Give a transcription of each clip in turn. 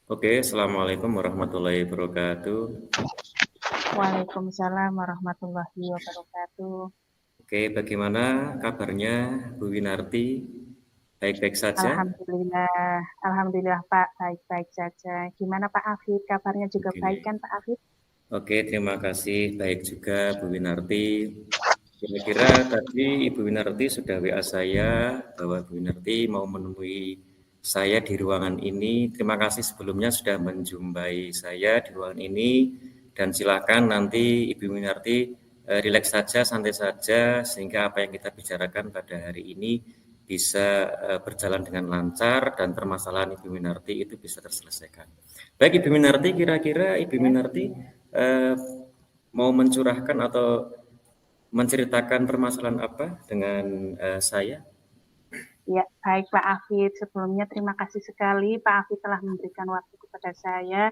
Oke, Assalamualaikum warahmatullahi wabarakatuh. Waalaikumsalam warahmatullahi wabarakatuh. Oke, bagaimana kabarnya Bu Winarti? Baik-baik saja? Alhamdulillah, alhamdulillah Pak, baik-baik saja. Gimana Pak Afid? Kabarnya juga Oke. baik kan Pak Afid? Oke, terima kasih. Baik juga Bu Winarti. Kira-kira tadi Ibu Winarti sudah WA saya bahwa Bu Winarti mau menemui saya di ruangan ini. Terima kasih sebelumnya sudah menjumpai saya di ruangan ini. Dan silakan nanti Ibu Winarti rileks saja, santai saja, sehingga apa yang kita bicarakan pada hari ini bisa berjalan dengan lancar dan permasalahan Ibu Winarti itu bisa terselesaikan. Baik Ibu Winarti, kira-kira Ibu Ya, Winarti eh, mau mencurahkan atau menceritakan permasalahan apa dengan saya? ya, baik Pak Afid. Sebelumnya terima kasih sekali Pak Afid telah memberikan waktu kepada saya.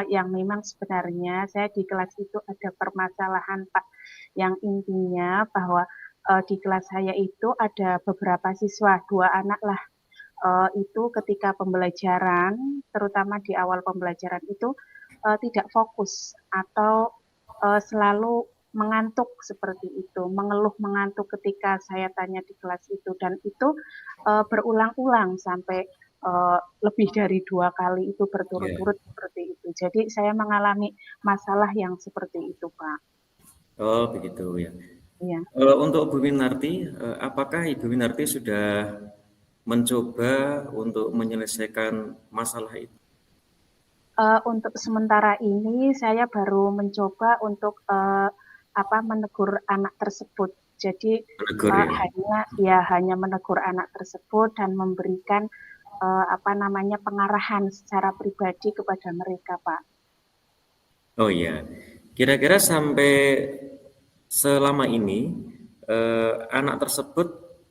Yang memang sebenarnya saya di kelas itu ada permasalahan Pak. Yang intinya bahwa di kelas saya itu ada beberapa siswa, 2 anak lah. Itu ketika pembelajaran, terutama di awal pembelajaran itu tidak fokus atau selalu mengantuk seperti itu, mengeluh mengantuk ketika saya tanya di kelas itu dan itu berulang-ulang sampai lebih dari 2 kali itu Ya. berturut-turut seperti itu. Jadi saya mengalami masalah yang seperti itu, Pak. Oh, begitu ya. Iya. Untuk Bu Winarti, apakah Ibu Winarti sudah mencoba untuk menyelesaikan masalah itu? Untuk sementara ini saya baru mencoba untuk menegur anak tersebut. Jadi Menegur ya? hanya menegur anak tersebut dan memberikan pengarahan secara pribadi kepada mereka, Pak. Oh iya. Kira-kira sampai selama ini anak tersebut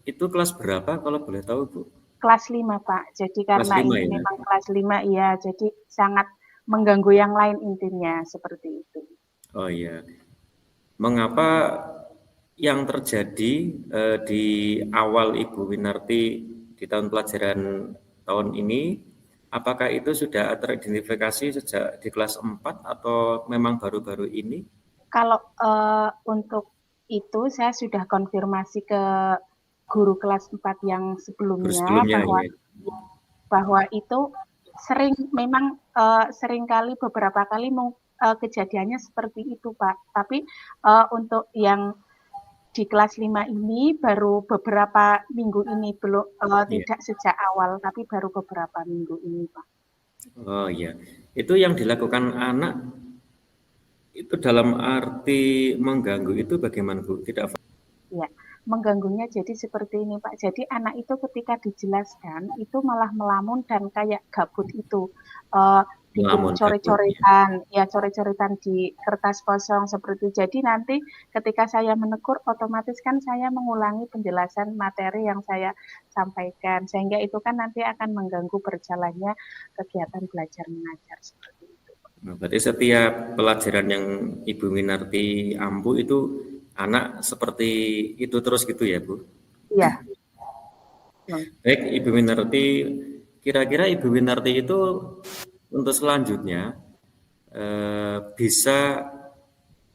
itu kelas berapa kalau boleh tahu Bu? Kelas 5, Pak. Jadi Kelas karena 5 ini ya? memang kelas 5, ya, jadi sangat mengganggu yang lain intinya seperti itu. Oh iya. Mengapa yang terjadi di awal Ibu Winarti di tahun pelajaran tahun ini, apakah itu sudah teridentifikasi sejak di kelas 4 atau memang baru-baru ini? Kalau untuk itu saya sudah konfirmasi ke guru kelas 4 yang Guru sebelumnya sebelumnya bahwa ya? bahwa itu memang sering kali beberapa kali kejadiannya seperti itu, Pak. Tapi untuk yang di kelas 5 ini baru beberapa minggu ini, belum Iya. tidak sejak awal, tapi baru beberapa minggu ini, Pak. Oh iya. Itu yang dilakukan anak itu dalam arti mengganggu itu bagaimana Bu? Tidak Ya, mengganggunya jadi seperti ini, Pak. Jadi anak itu ketika dijelaskan itu malah melamun dan kayak gabut itu. Uh, Bikin melamun gabutnya. coret-coretan, ya coret-coretan di kertas kosong seperti. Jadi nanti ketika saya menegur, otomatis kan saya mengulangi penjelasan materi yang saya sampaikan. Sehingga itu kan nanti akan mengganggu berjalannya kegiatan belajar mengajar seperti itu. Nah, berarti setiap pelajaran yang Ibu Minarti ampu itu anak seperti itu terus gitu ya, Bu? Iya. Baik, Ibu Minarti, kira-kira Ibu Minarti itu untuk selanjutnya bisa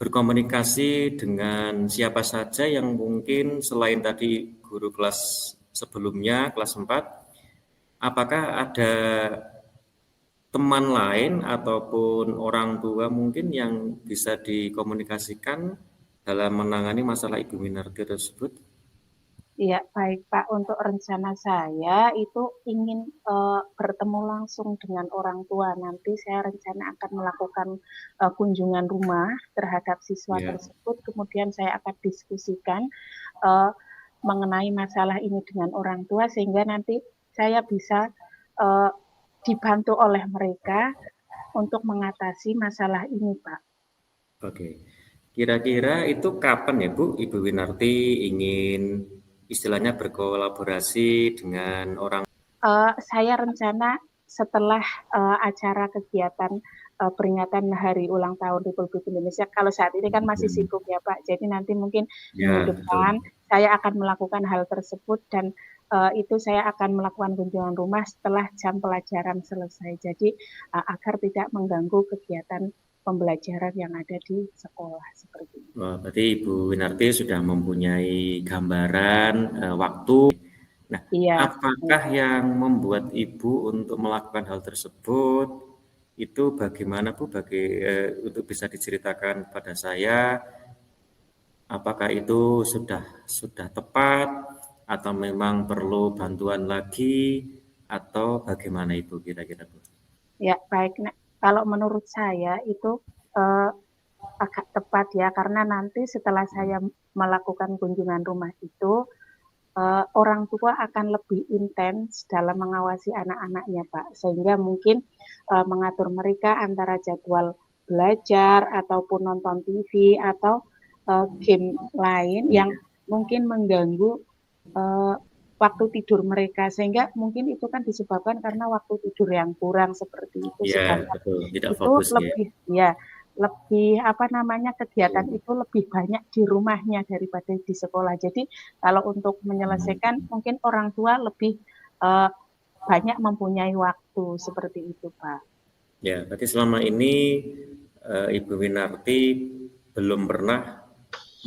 berkomunikasi dengan siapa saja yang mungkin selain tadi guru kelas sebelumnya, kelas 4, apakah ada teman lain ataupun orang tua mungkin yang bisa dikomunikasikan dalam menangani masalah Ibu Minarti tersebut? Iya, baik Pak. Untuk rencana saya itu ingin bertemu langsung dengan orang tua. Nanti saya rencana akan melakukan kunjungan rumah terhadap siswa Ya, tersebut. Kemudian saya akan diskusikan uh, mengenai masalah ini dengan orang tua sehingga nanti saya bisa uh, dibantu oleh mereka untuk mengatasi masalah ini, Pak. oke. Kira-kira itu kapan ya Bu, Ibu Winarti ingin istilahnya berkolaborasi dengan orang? Saya rencana setelah acara kegiatan peringatan Hari Ulang Tahun Republik Indonesia. Kalau saat ini kan masih sibuk ya Pak. Jadi nanti mungkin minggu Ya, depan betul. saya akan melakukan hal tersebut dan itu saya akan melakukan kunjungan rumah setelah jam pelajaran selesai. Jadi agar tidak mengganggu kegiatan pembelajaran yang ada di sekolah seperti itu. Wah, berarti Ibu Winarti sudah mempunyai gambaran waktu. Nah, Iya, apakah yang membuat Ibu untuk melakukan hal tersebut itu bagaimana Bu? Untuk bisa diceritakan pada saya, apakah itu sudah tepat atau memang perlu bantuan lagi atau bagaimana Ibu kira-kira Bu? ya baik. Nah, kalau menurut saya itu uh, agak tepat ya, karena nanti setelah saya melakukan kunjungan rumah itu, orang tua akan lebih intens dalam mengawasi anak-anaknya, Pak. Sehingga mungkin mengatur mereka antara jadwal belajar ataupun nonton TV atau game lain yang mungkin mengganggu uh, waktu tidur mereka. Sehingga mungkin itu kan disebabkan karena waktu tidur yang kurang seperti itu. Ya, Sedangkan betul, tidak itu fokus ya. lebih ya lebih apa namanya kegiatan itu lebih banyak di rumahnya daripada di sekolah. Jadi kalau untuk menyelesaikan mungkin orang tua lebih banyak mempunyai waktu seperti itu, Pak. Ya, berarti selama ini Ibu Winarti belum pernah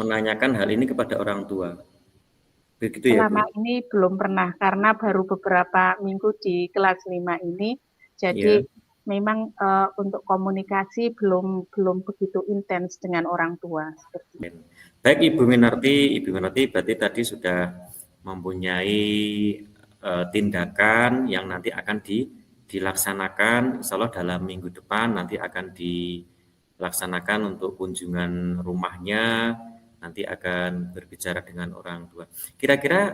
menanyakan hal ini kepada orang tua. Begitu ya, Selama Bu? ini belum pernah karena baru beberapa minggu di kelas 5 ini. Jadi Ya. memang untuk komunikasi belum begitu intens dengan orang tua seperti itu. Baik Ibu Winarti berarti tadi sudah mempunyai tindakan yang nanti akan dilaksanakan, insya Allah dalam minggu depan nanti akan dilaksanakan untuk kunjungan rumahnya, nanti akan berbicara dengan orang tua. Kira-kira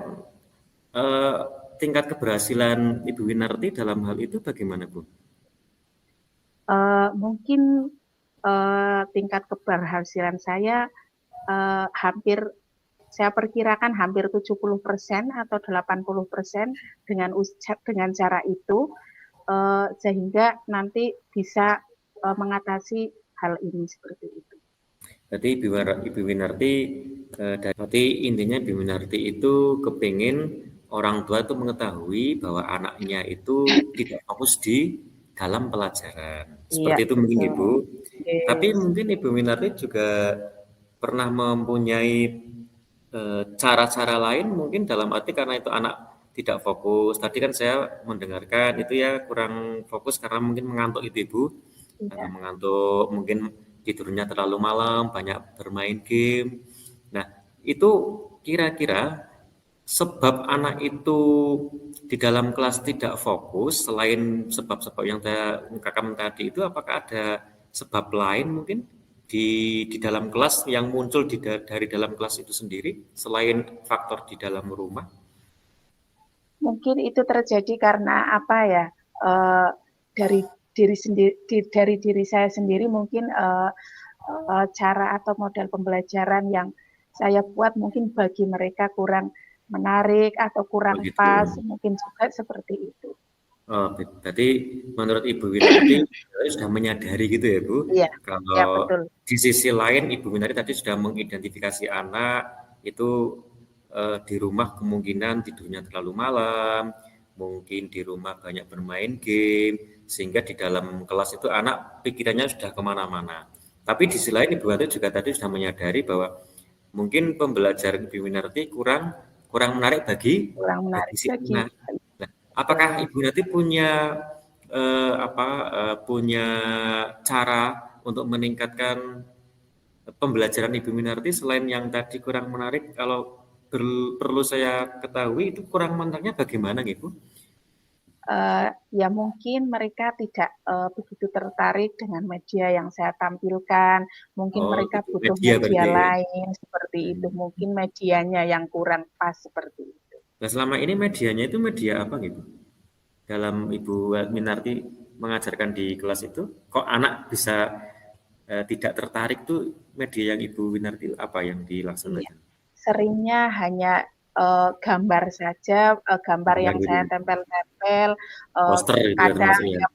eh, tingkat keberhasilan Ibu Winarti dalam hal itu bagaimana, Bu? Mungkin tingkat keberhasilan saya hampir saya perkirakan hampir 70% atau 80% dengan cara itu sehingga nanti bisa mengatasi hal ini seperti itu. Berarti Ibu Winarti, berarti intinya Ibu Winarti itu kepingin orang tua itu mengetahui bahwa anaknya itu tidak fokus di dalam pelajaran. Iya, Seperti itu mungkin betul. Ibu. Tapi Yes. mungkin Ibu Winarti juga pernah mempunyai cara-cara lain mungkin dalam arti karena itu anak tidak fokus. Tadi kan saya mendengarkan itu ya kurang fokus karena mungkin mengantuk itu Ibu. Karena Iya. mengantuk, mungkin tidurnya terlalu malam, banyak bermain game. Nah, itu kira-kira sebab anak itu di dalam kelas tidak fokus, selain sebab-sebab yang saya ungkapkan tadi itu, apakah ada sebab lain mungkin di dalam kelas yang muncul dari dalam kelas itu sendiri, selain faktor di dalam rumah? Mungkin itu terjadi karena apa ya? Dari dari diri saya sendiri mungkin cara atau model pembelajaran yang saya buat mungkin bagi mereka kurang menarik atau Oh kurang gitu. pas, mungkin juga seperti itu. Oh, berarti menurut Ibu Winarti sudah menyadari gitu ya Bu, Iya, ya kalau betul. di sisi lain Ibu Winarti tadi sudah mengidentifikasi anak itu di rumah kemungkinan tidurnya terlalu malam, mungkin di rumah banyak bermain game, sehingga di dalam kelas itu anak pikirannya sudah kemana-mana. Tapi di sisi lain Ibu Winarti juga tadi sudah menyadari bahwa mungkin pembelajaran Ibu Winarti kurang kurang menarik Kurang bagi menarik si bagi anak. Nah, apakah Ibu nanti punya cara untuk meningkatkan pembelajaran Ibu Minarti selain yang tadi kurang menarik? Kalau perlu saya ketahui itu kurang menariknya bagaimana, Ibu? ya mungkin mereka tidak begitu tertarik dengan media yang saya tampilkan. Mungkin Oh, mereka gitu. butuh Media media berarti ya. lain seperti itu. Mungkin medianya yang kurang pas seperti itu. Nah, selama ini medianya itu media apa, Ibu? Dalam Ibu Minarti mengajarkan di kelas itu, kok anak bisa tidak tertarik tuh media yang Ibu Winarti apa yang Iya, dilaksanakan? seringnya hanya gambar saja, gambar Gambar yang gitu, saya tempel-tempel, poster gitu ya kadang termasuk ya. ya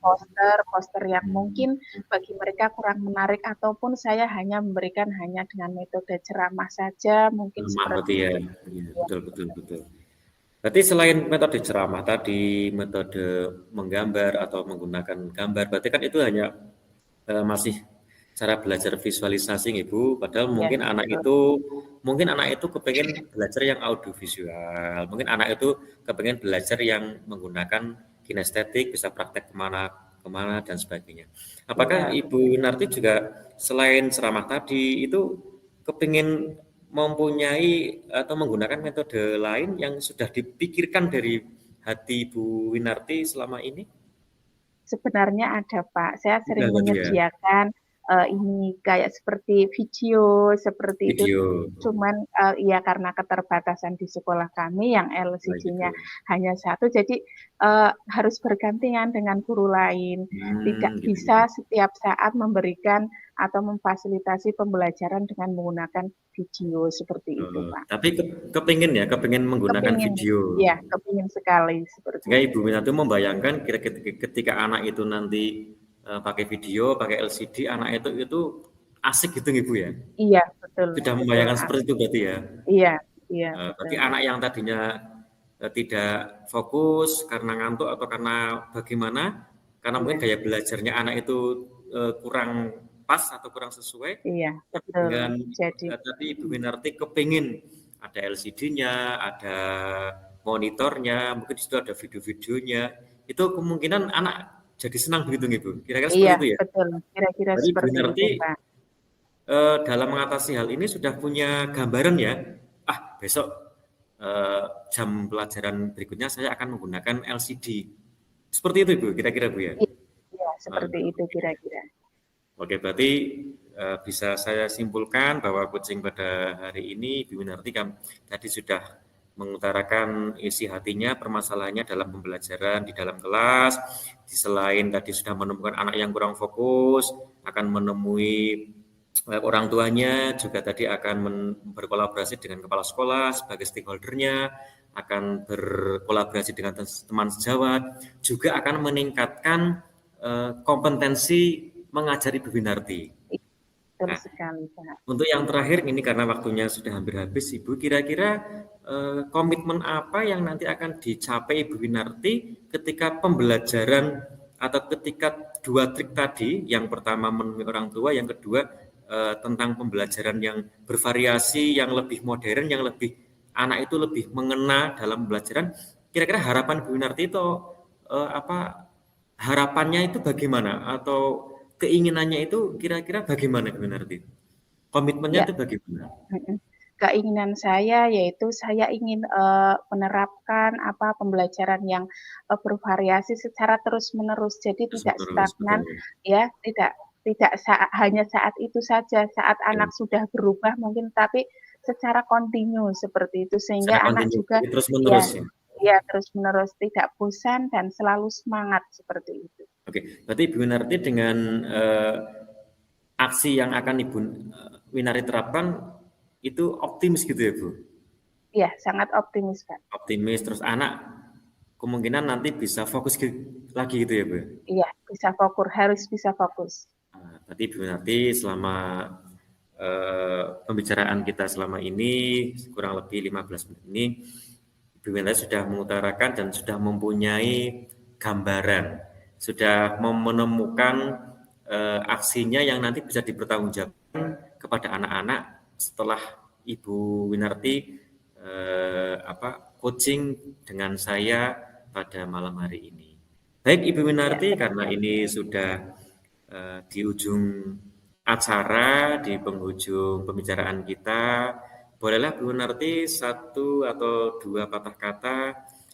poster yang Hmm. mungkin bagi mereka kurang menarik ataupun saya hanya memberikan hanya dengan metode ceramah saja, mungkin Lemah seperti berarti ya. itu. Iya, Ya. betul betul betul. Berarti selain metode ceramah tadi, metode menggambar atau menggunakan gambar, berarti kan itu hanya masih cara belajar visualisasi nih Bu, padahal Iya, betul. mungkin anak itu kepengen belajar yang audiovisual, mungkin anak itu kepengen belajar yang menggunakan kinestetik, bisa praktek kemana kemana dan sebagainya. Apakah Iya, Ibu Narti juga selain ceramah tadi itu kepengen mempunyai atau menggunakan metode lain yang sudah dipikirkan dari hati Ibu Winarti selama ini? sebenarnya ada, Pak. Saya Sudah sering berarti ya, menyediakan, ini kayak seperti video, seperti itu. video, Cuman, ya karena keterbatasan di sekolah kami yang kayak LCD-nya gitu. hanya satu, jadi, harus bergantian dengan guru lain. Tidak Gitu gitu. bisa setiap saat memberikan atau memfasilitasi pembelajaran dengan menggunakan video, seperti itu, Pak. Tapi kepingin ya, kepingin menggunakan Kepingin, video. ya kepingin sekali seperti Sehingga Ibu itu. Minatu membayangkan kira-kira ketika anak itu nanti pakai video, pakai LCD, anak itu asik gitu Ibu ya. Iya, betul Sudah betul, membayangkan seperti itu berarti ya. iya iya, Berarti betul. anak yang tadinya tidak fokus karena ngantuk atau karena bagaimana, karena mungkin Iya gaya belajarnya anak itu kurang pas atau kurang sesuai, iya, betul. dengan Jadi tadi Ibu Winarti kepingin ada LCD-nya, ada monitornya, mungkin di situ ada video-videonya, itu kemungkinan anak jadi senang begitu Ibu. Kira-kira seperti iya, itu ya. betul, kira-kira Jadi Ibu seperti itu, Winarti Pak. dalam mengatasi hal ini sudah punya gambaran ya. Besok jam pelajaran berikutnya saya akan menggunakan LCD. Seperti itu Ibu, kira-kira Bu ya. Iya iya, Eh, seperti itu kira-kira. Oke, berarti bisa saya simpulkan bahwa coaching pada hari ini Ibu Winarti tadi sudah mengutarakan isi hatinya, permasalahannya dalam pembelajaran di dalam kelas. Di selain tadi sudah menemukan anak yang kurang fokus, akan menemui orang tuanya, juga tadi akan berkolaborasi dengan kepala sekolah sebagai stakeholdernya, akan berkolaborasi dengan teman sejawat, juga akan meningkatkan kompetensi mengajari Ibu Winarti. Iya, betul Nah, sekali, Pak. untuk yang terakhir ini karena waktunya sudah hampir habis, Ibu, kira-kira komitmen apa yang nanti akan dicapai Ibu Winarti ketika pembelajaran atau ketika dua trik tadi, yang pertama menemui orang tua, yang kedua tentang pembelajaran yang bervariasi, yang lebih modern, yang lebih anak itu lebih mengena dalam pembelajaran. Kira-kira harapan Ibu Winarti itu apa harapannya itu bagaimana atau keinginannya itu kira-kira bagaimana Ibu Winarti? Komitmennya Ya, itu bagaimana? mhm. Keinginan saya yaitu saya ingin, menerapkan pembelajaran yang, bervariasi secara terus-menerus. Jadi Terus tidak menerus, stagnan betul. ya, tidak tidak hanya saat itu saja, saat Ya, anak sudah berubah mungkin, tapi secara kontinu seperti itu. Sehingga secara anak kontinu, juga terus ya menerus ya. ya terus-menerus tidak bosan dan selalu semangat seperti itu. Oke, berarti Ibu Winarti dengan aksi yang akan Ibu Winarti terapkan itu optimis gitu ya Bu? Iya, sangat optimis, Kak. Optimis, terus anak kemungkinan nanti bisa fokus lagi gitu ya Bu? Iya, bisa fokus, harus bisa fokus. Berarti Ibu Winarti selama pembicaraan kita selama ini kurang lebih 15 menit ini Ibu Winarti sudah mengutarakan dan sudah mempunyai gambaran, sudah menemukan aksinya yang nanti bisa dipertanggungjawabkan kepada anak-anak setelah Ibu Winarti coaching dengan saya pada malam hari ini. Baik Ibu Ya, Winarti, terima karena kasih. ini sudah di ujung acara, di penghujung pembicaraan kita, bolehlah Bu Winarti satu atau dua patah kata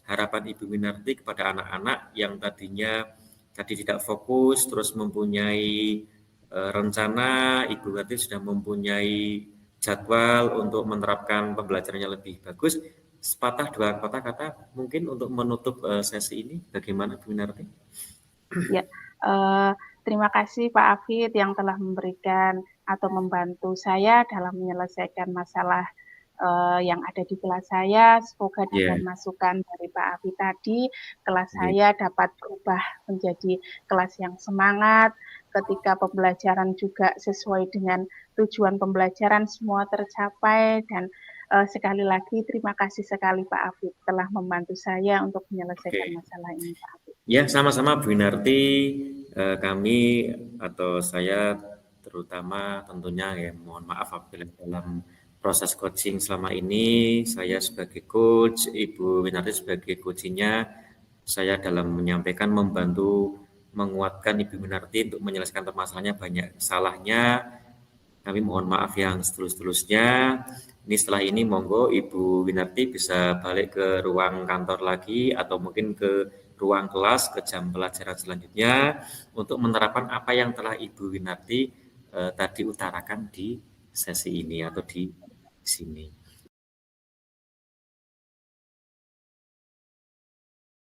harapan Ibu Winarti kepada anak-anak yang tadinya tadi tidak fokus, terus mempunyai rencana, Ibu Winarti sudah mempunyai jadwal untuk menerapkan pembelajarannya lebih bagus. Sepatah dua patah kata mungkin untuk menutup sesi ini, bagaimana Bu Winarti? Ya, terima kasih Pak Afid yang telah memberikan atau membantu saya dalam menyelesaikan masalah, yang ada di kelas saya. Semoga Ya, dengan masukan dari Pak Afid tadi, kelas yeah. saya dapat berubah menjadi kelas yang semangat, ketika pembelajaran juga sesuai dengan tujuan pembelajaran semua tercapai dan, sekali lagi terima kasih sekali Pak Afid telah membantu saya untuk menyelesaikan Oke. masalah ini Pak Afid. Ya, sama-sama Bu Winarti. Kami atau saya terutama tentunya ya mohon maaf apabila dalam proses coaching selama ini saya sebagai coach, Ibu Winarti sebagai coachingnya, saya dalam menyampaikan membantu menguatkan Ibu Winarti untuk menyelesaikan permasalahannya banyak salahnya. Kami mohon maaf yang setulus-tulusnya. Ini setelah ini monggo Ibu Winarti bisa balik ke ruang kantor lagi atau mungkin ke ruang kelas ke jam pelajaran selanjutnya untuk menerapkan apa yang telah Ibu Winarti tadi utarakan di sesi ini atau di sini.